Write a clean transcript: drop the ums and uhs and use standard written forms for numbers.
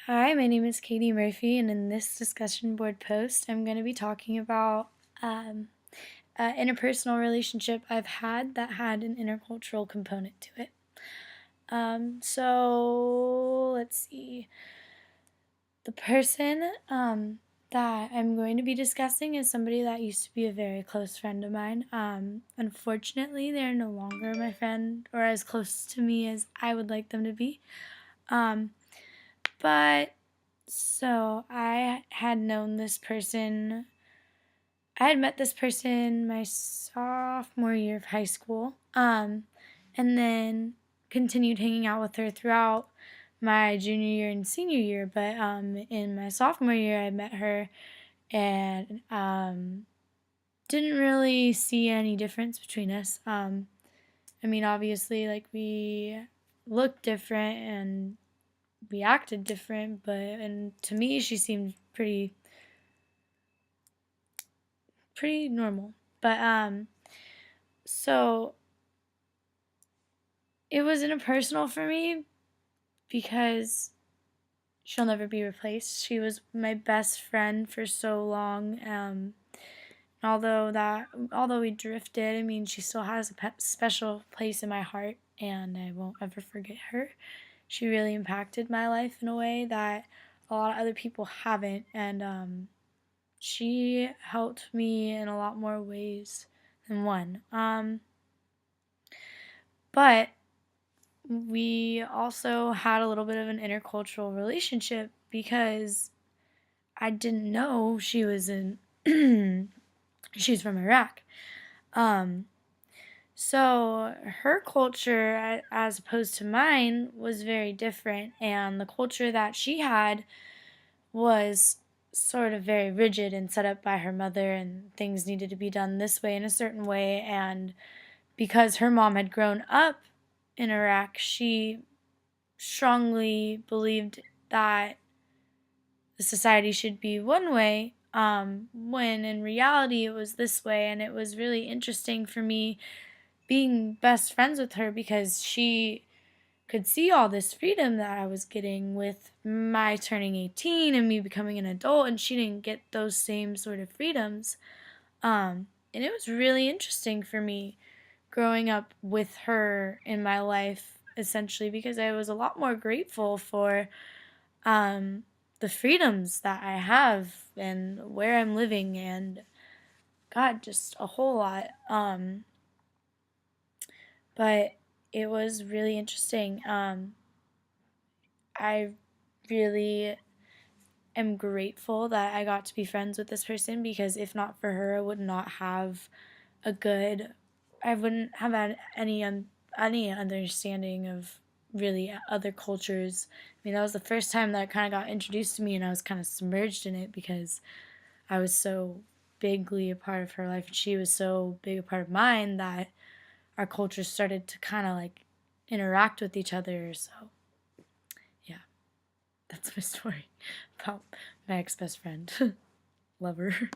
Hi, my name is Katie Murphy, and in this discussion board post, I'm going to be talking about an interpersonal relationship I've had that had an intercultural component to it. So let's see. The person that I'm going to be discussing is somebody that used to be a very close friend of mine. Unfortunately, they're no longer my friend or as close to me as I would like them to be. But so I had known this person. I had met this person my sophomore year of high school, and then continued hanging out with her throughout my junior year and senior year. But in my sophomore year, I met her and didn't really see any difference between us. I mean, obviously, like we looked different and we acted different, but and to me, she seemed pretty normal. But so it was interpersonal for me because she'll never be replaced. She was my best friend for so long. Although we drifted, I mean, she still has a special place in my heart, and I won't ever forget her. She really impacted my life in a way that a lot of other people haven't, and she helped me in a lot more ways than one. But we also had a little bit of an intercultural relationship because I didn't know she was in she's from Iraq. Um so her culture as opposed to mine was very different, and the culture that she had was sort of very rigid and set up by her mother, and things needed to be done this way in a certain way. And because her mom had grown up in Iraq, she strongly believed that the society should be one way, when in reality it was this way. And it was really interesting for me being best friends with her because she could see all this freedom that I was getting with my turning 18 and me becoming an adult, and she didn't get those same sort of freedoms. And it was really interesting for me growing up with her in my life, essentially, because I was a lot more grateful for um, the freedoms that I have and where I'm living, and God, just a whole lot. But it was really interesting. I really am grateful that I got to be friends with this person, because if not for her, I would not have a good, I wouldn't have had any understanding of really other cultures. I mean, that was the first time that it kind of got introduced to me, and I was kind of submerged in it because I was so bigly a part of her life, and she was so big a part of mine, that our cultures started to kind of like interact with each other. So, yeah, that's my story about my ex best friend. Love her.